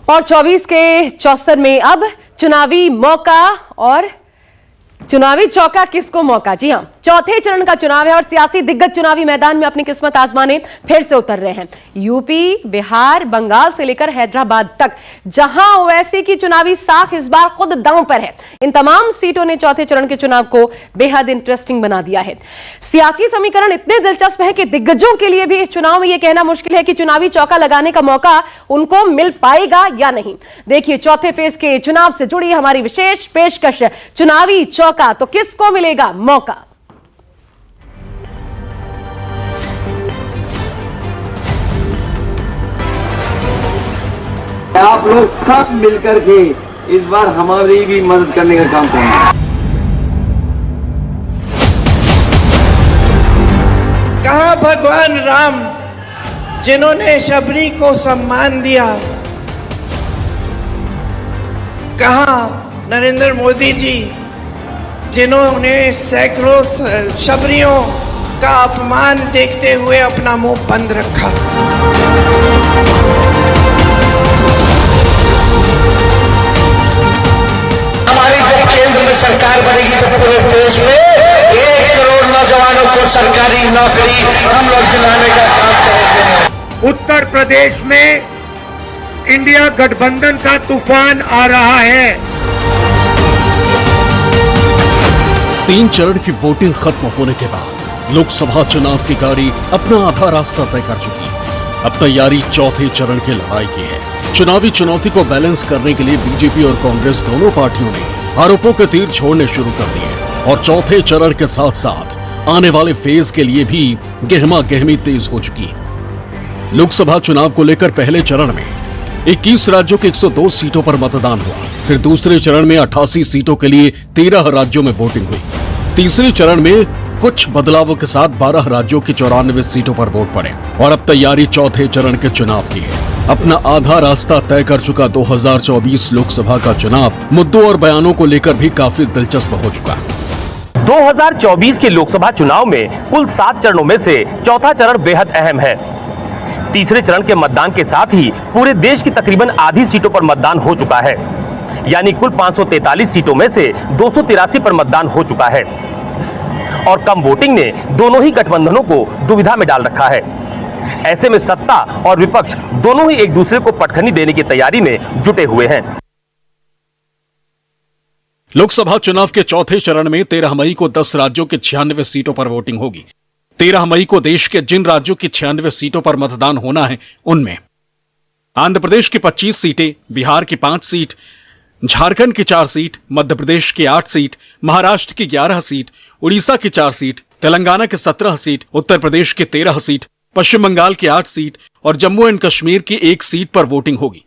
और 24 के 64 में अब चुनावी मौका और चुनावी चौका किसको मौका। जी हां, चौथे चरण का चुनाव है और सियासी दिग्गज चुनावी मैदान में अपनी किस्मत आजमाने फिर से उतर रहे हैं। यूपी, बिहार, बंगाल से लेकर हैदराबाद तक जहां ओवैसी की चुनावी साख इस बार खुद दांव पर है, इन तमाम सीटों ने चौथे चरण के चुनाव को बेहद इंटरेस्टिंग बना दिया है। सियासी समीकरण इतने दिलचस्प है कि दिग्गजों के लिए भी इस चुनाव में यह कहना मुश्किल है कि चुनावी चौका लगाने का मौका उनको मिल पाएगा या नहीं। देखिए चौथे फेज के चुनाव से जुड़ी हमारी विशेष पेशकश, चुनावी चौका तो किसको मिलेगा मौका। आप लोग सब मिलकर के इस बार हमारी भी मदद करने का काम करेंगे। कहाँ भगवान राम जिन्होंने शबरी को सम्मान दिया, कहाँ नरेंद्र मोदी जी जिन्होंने सैकड़ों शबरियों का अपमान देखते हुए अपना मुंह बंद रखा। हमारी जब केंद्र में सरकार बनेगी तो पूरे देश में 1 करोड़ नौजवानों को सरकारी नौकरी हम लोग दिलाने का काम करेंगे। उत्तर प्रदेश में इंडिया गठबंधन का तूफान आ रहा है। 3 चरण की वोटिंग खत्म होने के बाद लोकसभा चुनाव की गाड़ी अपना आधा रास्ता तय कर चुकी है। अब तैयारी चौथे चरण की लड़ाई की है। चुनावी चुनौती को बैलेंस करने के लिए बीजेपी और कांग्रेस दोनों पार्टियों ने आरोपों के तीर छोड़ने शुरू कर दिए और चौथे चरण के साथ साथ आने वाले फेज के लिए भी गहमा गहमी तेज हो चुकी है। लोकसभा चुनाव को लेकर पहले चरण में 21 राज्यों के 102 सीटों पर मतदान हुआ। फिर दूसरे चरण में 88 सीटों के लिए 13 राज्यों में वोटिंग हुई। तीसरे चरण में कुछ बदलावों के साथ 12 राज्यों की 94 सीटों पर वोट पड़े और अब तैयारी चौथे चरण के चुनाव की है। अपना आधा रास्ता तय कर चुका 2024 लोकसभा का चुनाव मुद्दों और बयानों को लेकर भी काफी दिलचस्प हो चुका है। 2024 के लोकसभा चुनाव में कुल 7 चरणों में से चौथा चरण बेहद अहम है। तीसरे चरण के मतदान के साथ ही पूरे देश की तकरीबन आधी सीटों पर मतदान हो चुका है, यानी कुल 543 सीटों में से 283 पर मतदान हो चुका है और कम वोटिंग ने दोनों ही गठबंधनों को दुविधा में डाल रखा है। ऐसे में सत्ता और विपक्ष दोनों ही एक दूसरे को पटखनी देने की तैयारी में जुटे हुए हैं। लोकसभा चुनाव के चौथे चरण में 13 मई को 10 राज्यों के 96 सीटों पर वोटिंग होगी। 13 मई को देश के जिन राज्यों की 96 सीटों पर मतदान होना है उनमें आंध्र प्रदेश की 25 सीटें, बिहार की 5 सीट, झारखंड की 4 सीट, मध्य प्रदेश की 8 सीट, महाराष्ट्र की 11 सीट, उड़ीसा की 4 सीट, तेलंगाना की 17 सीट, उत्तर प्रदेश की 13 सीट, पश्चिम बंगाल की 8 सीट और जम्मू एंड कश्मीर की 1 सीट पर वोटिंग होगी।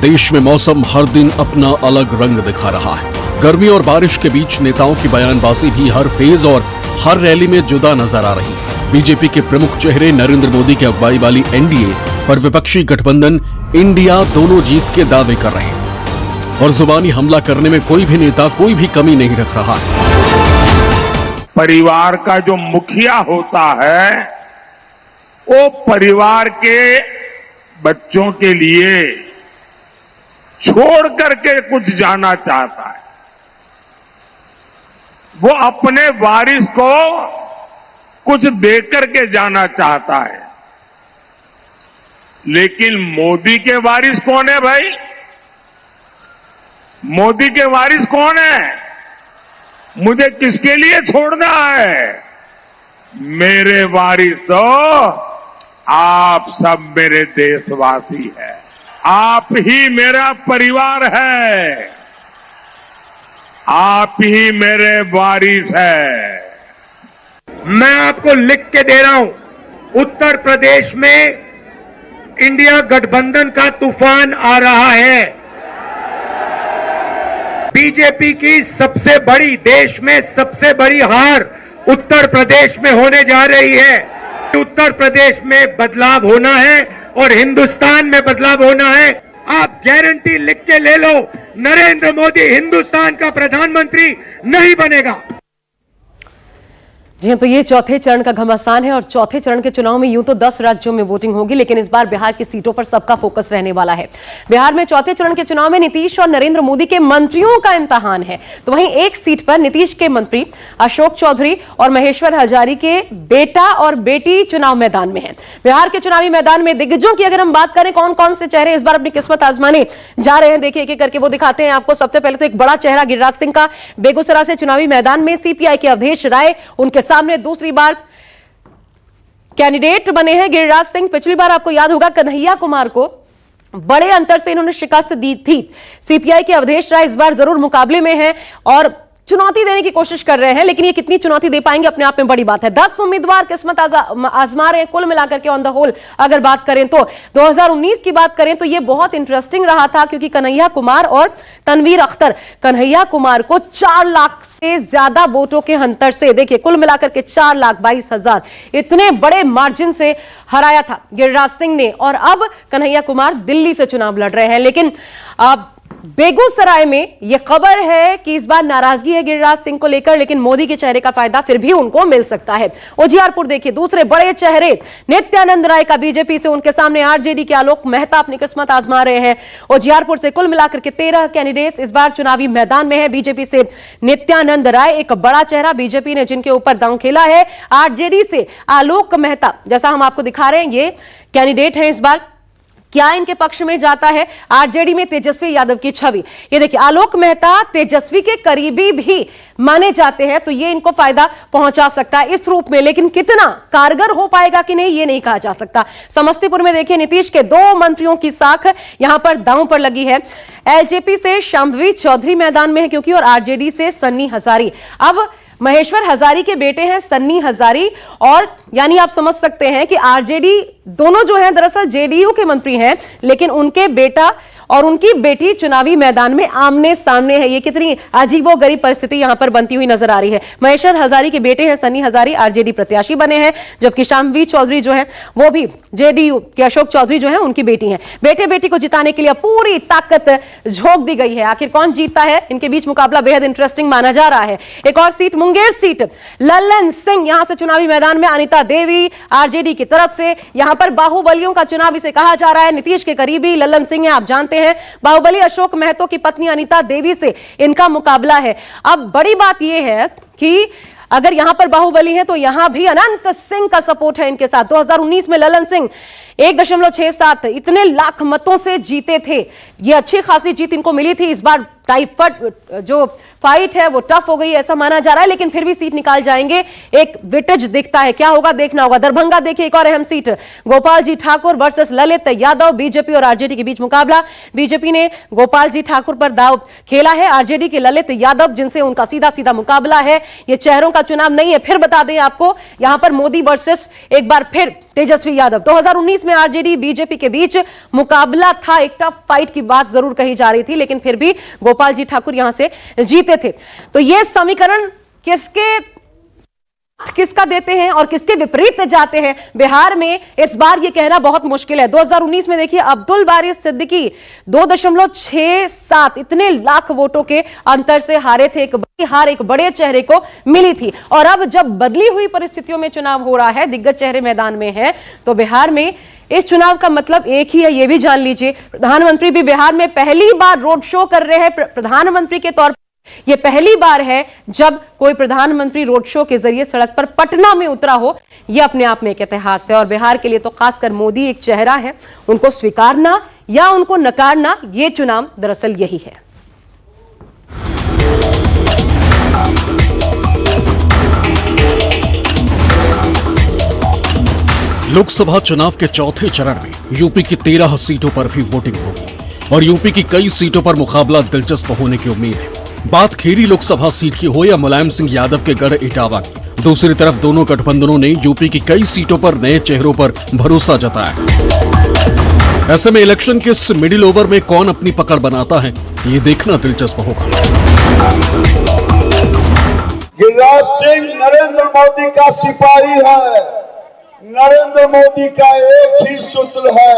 देश में मौसम हर दिन अपना अलग रंग दिखा रहा है। गर्मी और बारिश के बीच नेताओं की बयानबाजी भी हर फेज और हर रैली में जुदा नजर आ रही है। बीजेपी के प्रमुख चेहरे नरेंद्र मोदी की अगुवाई वाली एनडीए और विपक्षी गठबंधन इंडिया दोनों जीत के दावे कर रहे हैं और जुबानी हमला करने में कोई भी नेता कोई भी कमी नहीं रख रहा है। परिवार का जो मुखिया होता है वो परिवार के बच्चों के लिए छोड़ करके कुछ जाना चाहता है। वो अपने वारिस को कुछ देकर के जाना चाहता है। लेकिन मोदी के वारिस कौन है भाई? मोदी के वारिस कौन है? मुझे किसके लिए छोड़ना है? मेरे वारिस तो आप सब मेरे देशवासी हैं। आप ही मेरा परिवार है, आप ही मेरे वारिस है। मैं आपको लिख के दे रहा हूं, उत्तर प्रदेश में इंडिया गठबंधन का तूफान आ रहा है। बीजेपी की सबसे बड़ी, देश में सबसे बड़ी हार उत्तर प्रदेश में होने जा रही है। उत्तर प्रदेश में बदलाव होना है और हिंदुस्तान में बदलाव होना है। आप गारंटी लिख के ले लो, नरेंद्र मोदी हिंदुस्तान का प्रधानमंत्री नहीं बनेगा। जी हाँ, तो ये चौथे चरण का घमासान है और चौथे चरण के चुनाव में यूं तो 10 राज्यों में वोटिंग होगी, लेकिन इस बार बिहार की सीटों पर सबका फोकस रहने वाला है। बिहार में चौथे चरण के चुनाव में नीतीश और नरेंद्र मोदी के मंत्रियों का इम्तिहान है। तो वहीं एक सीट पर नीतीश के मंत्री अशोक चौधरी और महेश्वर हजारी के बेटा और बेटी चुनाव मैदान में है। बिहार के चुनावी मैदान में दिग्गजों की अगर हम बात करें, कौन कौन से चेहरे इस बार अपनी किस्मत आजमाने जा रहे हैं, देखिए एक एक करके वो दिखाते हैं आपको। सबसे पहले तो एक बड़ा चेहरा गिरिराज सिंह का बेगूसराय से चुनावी मैदान में, सीपीआई के अवधेश राय उनके सामने दूसरी बार कैंडिडेट बने हैं गिरिराज सिंह। पिछली बार आपको याद होगा कन्हैया कुमार को बड़े अंतर से इन्होंने शिकस्त दी थी। सीपीआई के अवधेश राय इस बार जरूर मुकाबले में हैं और चुनौती देने की कोशिश कर रहे हैं, लेकिन ये कितनी चुनौती दे पाएंगे अपने आप में बड़ी बात है। 10 उम्मीदवार किस्मत आजमा रहे हैं कुल मिलाकर के ऑन द होल। अगर बात करें तो 2019 की बात करें तो ये बहुत इंटरेस्टिंग रहा था, क्योंकि कन्हैया कुमार और तनवीर अख्तर, कन्हैया कुमार को 4 लाख से ज्यादा वोटों के अंतर से, देखिए कुल मिलाकर के 4,22,000 इतने बड़े मार्जिन से हराया था गिरिराज सिंह ने। और अब कन्हैया कुमार दिल्ली से चुनाव लड़ रहे हैं। लेकिन अब बेगूसराय में यह खबर है कि इस बार नाराजगी है गिरिराज सिंह को लेकर, लेकिन मोदी के चेहरे का फायदा फिर भी उनको मिल सकता है। उजियारपुर देखिए, दूसरे बड़े चेहरे नित्यानंद राय का बीजेपी से, उनके सामने आरजेडी के आलोक मेहता अपनी किस्मत आजमा रहे हैं। उजियारपुर से कुल मिलाकर के 13 कैंडिडेट इस बार चुनावी मैदान में है। बीजेपी से नित्यानंद राय एक बड़ा चेहरा, बीजेपी ने जिनके ऊपर दांव खेला है। आरजेडी से आलोक मेहता, जैसा हम आपको दिखा रहे हैं, ये कैंडिडेट है इस बार। क्या इनके पक्ष में जाता है? आरजेडी में तेजस्वी यादव की छवि, ये देखिए आलोक मेहता तेजस्वी के करीबी भी माने जाते हैं, तो ये इनको फायदा पहुंचा सकता है इस रूप में। लेकिन कितना कारगर हो पाएगा कि नहीं, ये नहीं कहा जा सकता। समस्तीपुर में देखिए नीतीश के 2 मंत्रियों की साख यहां पर दांव पर लगी है। एलजेपी से शांभवी चौधरी मैदान में है क्योंकि, और आरजेडी से सन्नी हजारी। अब महेश्वर हजारी के बेटे हैं सन्नी हजारी, और यानी आप समझ सकते हैं कि आरजेडी दोनों जो हैं दरअसल जेडीयू के मंत्री हैं, लेकिन उनके बेटा और उनकी बेटी चुनावी मैदान में आमने सामने है। ये कितनी अजीबोगरीब परिस्थिति यहां पर बनती हुई नजर आ रही है। महेश्वर हजारी के बेटे हैं सन्नी हजारी, आरजेडी प्रत्याशी बने हैं, जबकि शांभवी चौधरी जो है वो भी जेडीयू के अशोक चौधरी जो है उनकी बेटी हैं। बेटे बेटी को जिताने के लिए पूरी ताकत झोंक दी गई है। आखिर कौन जीतता है, इनके बीच मुकाबला बेहद इंटरेस्टिंग माना जा रहा है। एक और सीट, मुंगेर सीट, लल्लन सिंह यहां से चुनावी मैदान में, अनिता देवी आरजेडी की तरफ से। यहां पर बाहुबलियों का चुनाव इसे कहा जा रहा है। नीतीश के करीबी लल्लन सिंह है, आप जानते हैं। बाहुबली अशोक महतो की पत्नी अनिता देवी से इनका मुकाबला है। अब बड़ी बात यह है कि अगर यहां पर बाहुबली है तो यहां भी अनंत सिंह का सपोर्ट है इनके साथ। 2019 में लल्लन सिंह 1.67 इतने लाख मतों से जीते थे। यह अच्छी खासी जीत इनको मिली थी। इस बार टाइफट जो फाइट है वो टफ हो गई ऐसा माना जा रहा है, लेकिन फिर भी सीट निकाल जाएंगे। एक विटेज दिखता है, क्या होगा देखना होगा। दरभंगा देखिए, एक और अहम seat, Gopal ji Thakur versus Lalit Yadav, BJP और आरजेडी के बीच मुकाबला। बीजेपी ने गोपाल जी ठाकुर पर दाव खेला है, आरजेडी के ललित यादव जिनसे उनका सीधा सीधा मुकाबला है। यह चेहरों का चुनाव नहीं है। फिर बता दें आपको, यहां पर मोदी वर्सेस एक बार फिर तेजस्वी यादव। 2019 में आरजेडी बीजेपी के बीच मुकाबला था, एक टफ फाइट की बात जरूर कही जा रही थी, लेकिन फिर भी गोपाल जी ठाकुर यहां से जीते थे। तो यह समीकरण किसका देते हैं और किसके विपरीत जाते हैं बिहार में, इस बार यह कहना बहुत मुश्किल है। 2019 में देखिए अब्दुल बारी सिद्दीकी 2.67 इतने लाख वोटों के अंतर से हारे थे। एक बड़ी हार एक बड़े चेहरे को मिली थी। और अब जब बदली हुई परिस्थितियों में चुनाव हो रहा है, दिग्गज चेहरे मैदान में है, तो बिहार में इस चुनाव का मतलब एक ही है, यह भी जान लीजिए। प्रधानमंत्री भी बिहार में पहली बार रोड शो कर रहे हैं। प्रधानमंत्री के तौर पर यह पहली बार है जब कोई प्रधानमंत्री रोड शो के जरिए सड़क पर पटना में उतरा हो। यह अपने आप में एक इतिहास है और बिहार के लिए तो खासकर मोदी एक चेहरा है। उनको स्वीकारना या उनको नकारना, यह चुनाव दरअसल यही है। लोकसभा चुनाव के चौथे चरण में यूपी की 13 सीटों पर भी वोटिंग होगी और यूपी की कई सीटों पर मुकाबला दिलचस्प होने की उम्मीद है। बात खेरी लोकसभा सीट की हो या मुलायम सिंह यादव के गढ़ इटावा की, दूसरी तरफ दोनों गठबंधनों ने यूपी की कई सीटों पर नए चेहरों पर भरोसा जताया। ऐसे में इलेक्शन के इस मिडिल ओवर में कौन अपनी पकड़ बनाता है, ये देखना दिलचस्प होगा। गिरिराज सिंह नरेंद्र मोदी का सिपाही है। नरेंद्र मोदी का एक ही सूत्र है,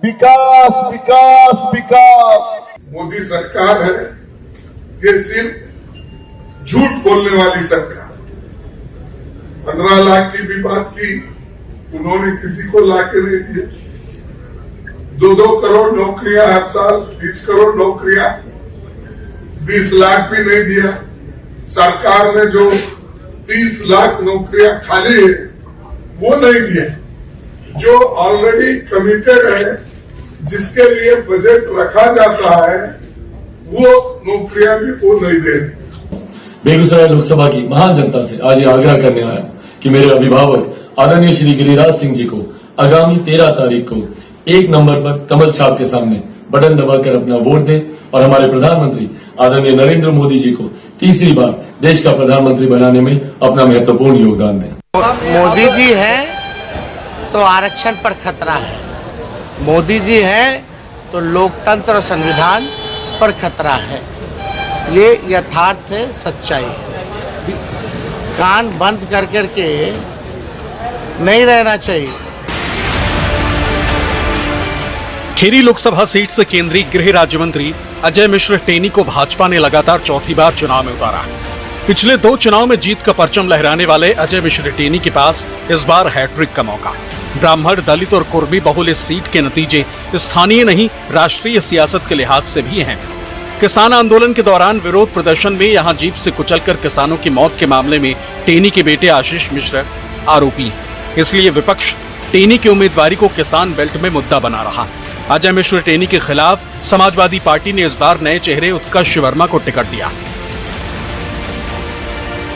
विकास विकास विकास। मोदी सरकार है ये सिर्फ झूठ बोलने वाली सरकार, 15 लाख की भी बात की, उन्होंने किसी को लाके नहीं दिए। 2-2 करोड़ नौकरियां हर साल, 20 करोड़ नौकरियां, 20 लाख भी नहीं दिया। सरकार ने जो 30 लाख नौकरियां खाली है वो नहीं दिया। जो ऑलरेडी कमिटेड है, जिसके लिए बजट रखा जाता है, वो नौकरियां भी वो नहीं दे रहे। बेगूसराय लोकसभा की महान जनता से आज ये आग्रह करने आया कि मेरे अभिभावक आदरणीय श्री गिरिराज सिंह जी को आगामी 13 तारीख को 1 नंबर पर कमल छाप के सामने बटन दबाकर अपना वोट दें और हमारे प्रधानमंत्री आदरणीय नरेंद्र मोदी जी को तीसरी बार देश का प्रधानमंत्री बनाने में अपना महत्वपूर्ण योगदान दें। मोदी जी है तो आरक्षण पर खतरा है, मोदी जी है तो लोकतंत्र और संविधान पर खतरा है। ये यथार्थ है, सच्चाई है। कान बंद कर करके नहीं रहना चाहिए। खेरी लोकसभा सीट से केंद्रीय गृह राज्य मंत्री अजय मिश्र टेनी को भाजपा ने लगातार चौथी बार चुनाव में उतारा। पिछले 2 चुनाव में जीत का परचम लहराने वाले अजय मिश्र टेनी के पास इस बार हैट्रिक का मौका। ब्राह्मण, दलित और कुर्मी बहुल इस सीट के नतीजे स्थानीय नहीं राष्ट्रीय सियासत के लिहाज से भी हैं। किसान आंदोलन के दौरान विरोध प्रदर्शन में यहां जीप से कुचलकर किसानों की मौत के मामले में टेनी के बेटे आशीष मिश्र आरोपी हैं। इसलिए विपक्ष टेनी की उम्मीदवारी को किसान बेल्ट में मुद्दा बना रहा। अजय मिश्र टेनी के खिलाफ समाजवादी पार्टी ने इस बार नए चेहरे उत्कर्ष वर्मा को टिकट दिया।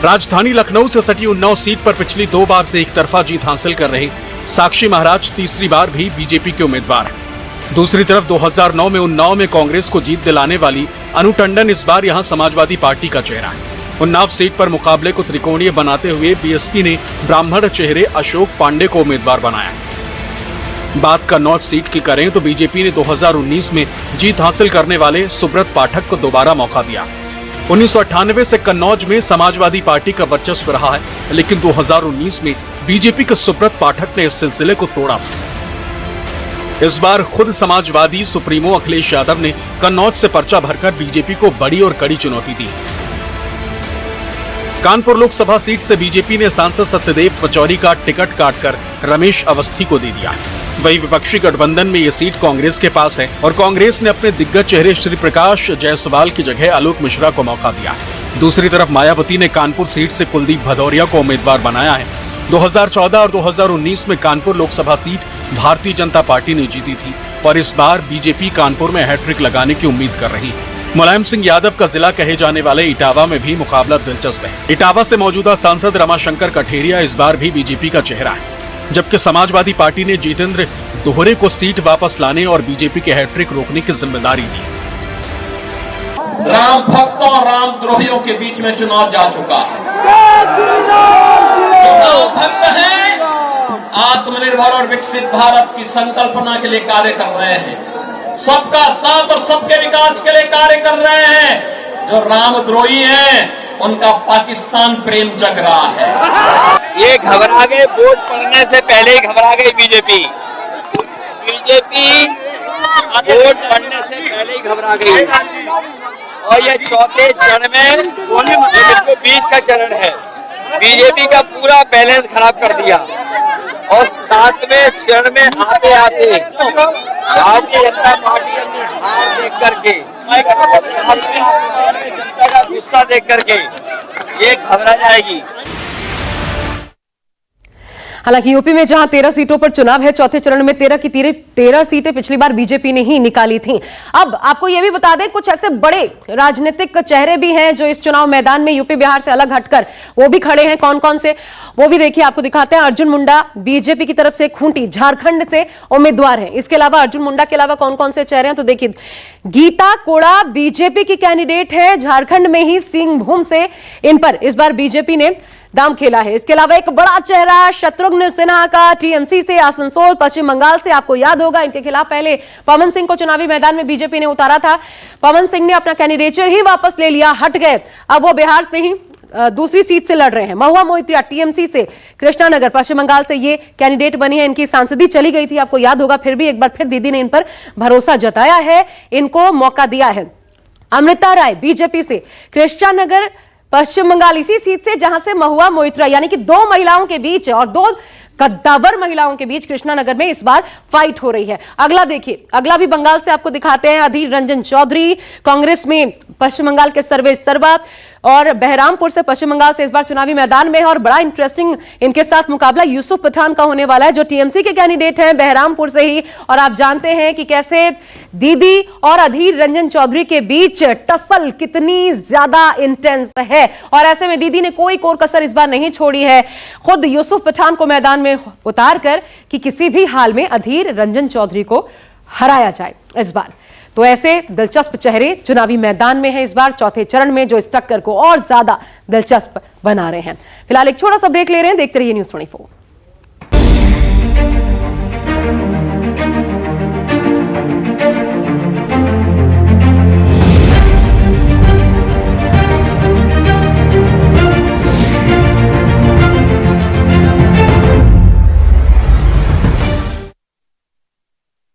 राजधानी लखनऊ से सटी उन्नाव सीट पर पिछली 2 बार से एक तरफा जीत हासिल कर रहे साक्षी महाराज तीसरी बार भी बीजेपी के उम्मीदवार हैं। दूसरी तरफ 2009 में उन्नाव में कांग्रेस को जीत दिलाने वाली अनु टंडन इस बार यहां समाजवादी पार्टी का चेहरा है। उन्नाव सीट पर मुकाबले को त्रिकोणीय बनाते हुए बीएसपी ने ब्राह्मण चेहरे अशोक पांडे को उम्मीदवार बनाया। बात कन्नौज सीट की करें तो बीजेपी ने 2019 में जीत हासिल करने वाले सुब्रत पाठक को दोबारा मौका दिया। 1998 से कन्नौज में समाजवादी पार्टी का वर्चस्व रहा है, लेकिन 2019 में बीजेपी के सुब्रत पाठक ने इस सिलसिले को तोड़ा। इस बार खुद समाजवादी सुप्रीमो अखिलेश यादव ने कन्नौज से पर्चा भरकर बीजेपी को बड़ी और कड़ी चुनौती दी। कानपुर लोकसभा सीट से बीजेपी ने सांसद सत्यदेव पचौरी का टिकट काटकर रमेश अवस्थी को दे दिया। वहीं विपक्षी गठबंधन में ये सीट कांग्रेस के पास है और कांग्रेस ने अपने दिग्गज चेहरे श्री प्रकाश जायसवाल की जगह आलोक मिश्रा को मौका दिया। दूसरी तरफ मायावती ने कानपुर सीट से कुलदीप भदौरिया को उम्मीदवार बनाया है। 2014 और 2019 में कानपुर लोकसभा सीट भारतीय जनता पार्टी ने जीती थी और इस बार बीजेपी कानपुर में हैट्रिक लगाने की उम्मीद कर रही है। मुलायम सिंह यादव का जिला कहे जाने वाले इटावा में भी मुकाबला दिलचस्प है। इटावा से मौजूदा सांसद रमाशंकर कठेरिया इस बार भी बीजेपी का चेहरा है, जबकि समाजवादी पार्टी ने जितेंद्र दोहरे को सीट वापस लाने और बीजेपी के हैट्रिक रोकने की जिम्मेदारी दी। राम भक्तों और रामद्रोहियों के बीच में चुनाव जा चुका है। चुनाव भक्त हैं, आत्मनिर्भर और विकसित भारत की संकल्पना के लिए कार्य कर रहे हैं, सबका साथ और सबके विकास के लिए कार्य कर रहे हैं। जो रामद्रोही हैं, उनका पाकिस्तान प्रेम जग रहा है। ये घबरा गए, वोट पड़ने से पहले ही घबरा गई बीजेपी वोट पड़ने से पहले ही घबरा गई। और ये चौथे चरण में, ये बिल्कुल 20 का चरण है, बीजेपी का पूरा बैलेंस खराब कर दिया। और 7वें चरण में आते आते भारतीय जनता पार्टी अपनी हार देख करके, जनता का गुस्सा देख करके ये घबरा जाएगी। हालांकि यूपी में जहां 13 सीटों पर चुनाव है, चौथे चरण में 13 की 13 सीटें पिछली बार बीजेपी ने ही निकाली थीं। अब आपको यह भी बता दें, कुछ ऐसे बड़े राजनीतिक चेहरे भी हैं जो इस चुनाव मैदान में यूपी बिहार से अलग हटकर वो भी खड़े हैं। कौन कौन से, वो भी देखिए, आपको दिखाते हैं। अर्जुन मुंडा बीजेपी की तरफ से खूंटी झारखंड से उम्मीदवार है। इसके अलावा अर्जुन मुंडा के अलावा कौन कौन से चेहरे हैं तो देखिए, गीता कोड़ा बीजेपी की कैंडिडेट है, झारखंड में ही सिंहभूम से इन पर इस बार बीजेपी ने दाम खेला है। इसके अलावा एक बड़ा चेहरा शत्रुघ्न सिन्हा का टीएमसी से, आसनसोल पश्चिम बंगाल से, आपको याद होगा इनके खिलाफ पहले पवन सिंह को चुनावी मैदान में बीजेपी ने उतारा था। पवन सिंह ने अपना कैंडिडेचर ही वापस ले लिया, हट गए। अब वो बिहार से ही दूसरी सीट से लड़ रहे हैं। महुआ मोइत्रा टीएमसी से, कृष्णानगर पश्चिम बंगाल से ये कैंडिडेट बनी है। इनकी सांसदी चली गई थी, आपको याद होगा, फिर भी एक बार फिर दीदी ने इन पर भरोसा जताया है, इनको मौका दिया है। अमृता राय बीजेपी से, कृष्णानगर पश्चिम बंगाल इसी सीट से जहां से महुआ मोइत्रा यानी कि दो महिलाओं के बीच और दो कद्दावर महिलाओं के बीच कृष्णानगर में इस बार फाइट हो रही है। अगला देखिए, अगला भी बंगाल से आपको दिखाते हैं। अधीर रंजन चौधरी कांग्रेस में पश्चिम बंगाल के सर्वेश सर्वा और बहरामपुर से पश्चिम बंगाल से इस बार चुनावी मैदान में है और बड़ा इंटरेस्टिंग इनके साथ मुकाबला यूसुफ पठान का होने वाला है जो टीएमसी के कैंडिडेट हैं बहरामपुर से ही। और आप जानते हैं कि कैसे दीदी और अधीर रंजन चौधरी के बीच टसल कितनी ज्यादा इंटेंस है और ऐसे में दीदी ने कोई कोर कसर इस बार नहीं छोड़ी है, खुद यूसुफ पठान को मैदान में उतार कर कि किसी भी हाल में अधीर रंजन चौधरी को हराया जाए इस बार। तो ऐसे दिलचस्प चेहरे चुनावी मैदान में हैं इस बार चौथे चरण में जो इस टक्कर को और ज्यादा दिलचस्प बना रहे हैं। फिलहाल एक छोटा सा ब्रेक ले रहे हैं, देखते रहिए न्यूज़ 24।